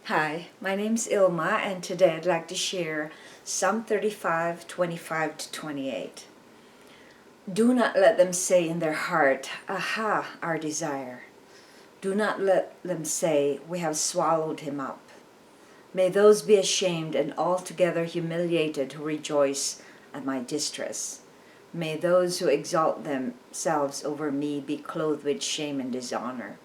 Hi, my name's Ilma, and today I'd like to share Psalm 35:25 to 28. Do not let them say in their heart, "Aha, our desire." Do not let them say, "We have swallowed him up." May those be ashamed and altogether humiliated who rejoice at my distress. May those who exalt themselves over me be clothed with shame and dishonor.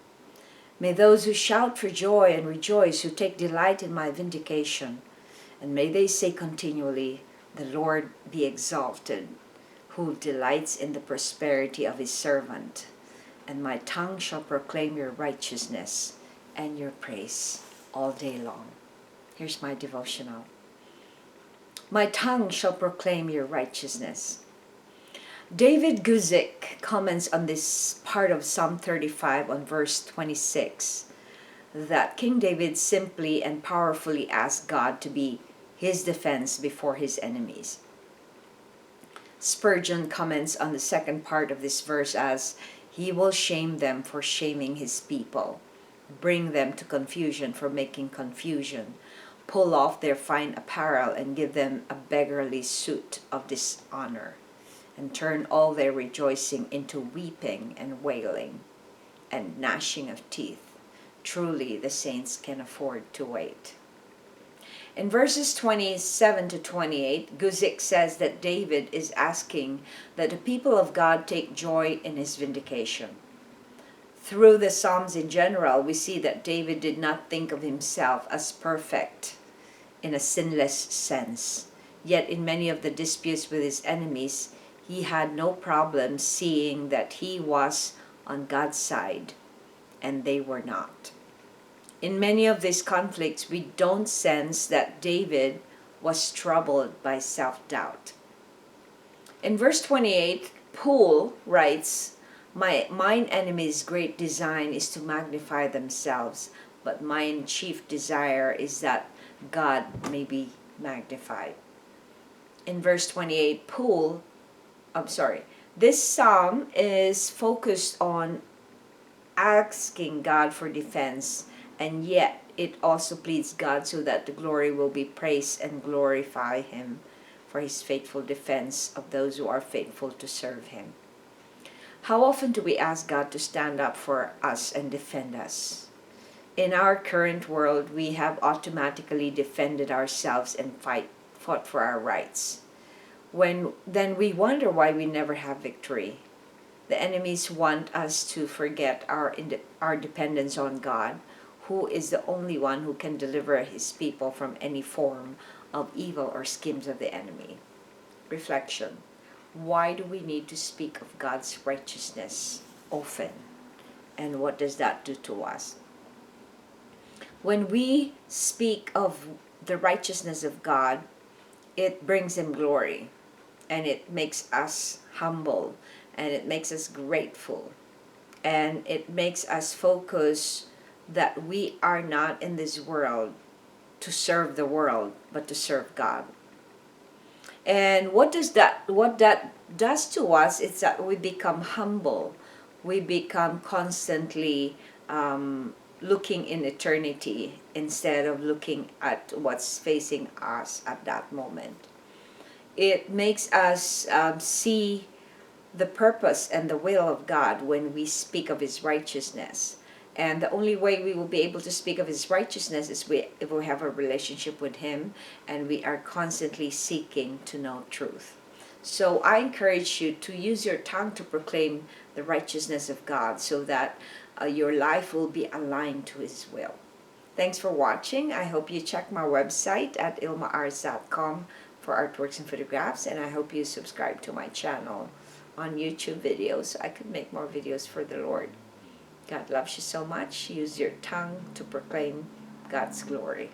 May those who shout for joy and rejoice, who take delight in my vindication. And may they say continually, "The Lord be exalted, who delights in the prosperity of his servant. And my tongue shall proclaim your righteousness and your praise all day long." Here's my devotional. My tongue shall proclaim your righteousness. David Guzik comments on this part of Psalm 35 on verse 26, that King David simply and powerfully asked God to be his defense before his enemies. Spurgeon comments on the second part of this verse as, "He will shame them for shaming his people, bring them to confusion for making confusion, pull off their fine apparel and give them a beggarly suit of dishonor, and turn all their rejoicing into weeping and wailing and gnashing of teeth. Truly the saints can afford to wait." In verses 27 to 28, Guzik says that David is asking that the people of God take joy in his vindication. Through the Psalms in general, we see that David did not think of himself as perfect in a sinless sense. Yet in many of the disputes with his enemies, he had no problem seeing that he was on God's side and they were not. In many of these conflicts, we don't sense that David was troubled by self-doubt. In verse 28, Poole writes, Mine enemy's great design is to magnify themselves, but mine chief desire is that God may be magnified." In verse 28, this psalm is focused on asking God for defense, and yet it also pleads God so that the glory will be praised and glorify him for his faithful defense of those who are faithful to serve him. How often do we ask God to stand up for us and defend us? In our current world, we have automatically defended ourselves and fought for our rights. Then we wonder why we never have victory. The enemies want us to forget our dependence on God, who is the only one who can deliver his people from any form of evil or schemes of the enemy. Reflection. Why do we need to speak of God's righteousness often? And what does that do to us? When we speak of the righteousness of God, it brings him glory, and it makes us humble, and it makes us grateful, and it makes us focus that we are not in this world to serve the world, but to serve God. And what that does to us is that we become humble. We become constantly looking in eternity instead of looking at what's facing us at that moment. It makes us see the purpose and the will of God when we speak of his righteousness. And the only way we will be able to speak of his righteousness is if we have a relationship with him and we are constantly seeking to know truth. So I encourage you to use your tongue to proclaim the righteousness of God so that your life will be aligned to his will. Thanks for watching. I hope you check my website at ilma'S.com for artworks and photographs, and I hope you subscribe to my channel on YouTube videos so I could make more videos for the Lord. God loves you so much. Use your tongue to proclaim God's glory.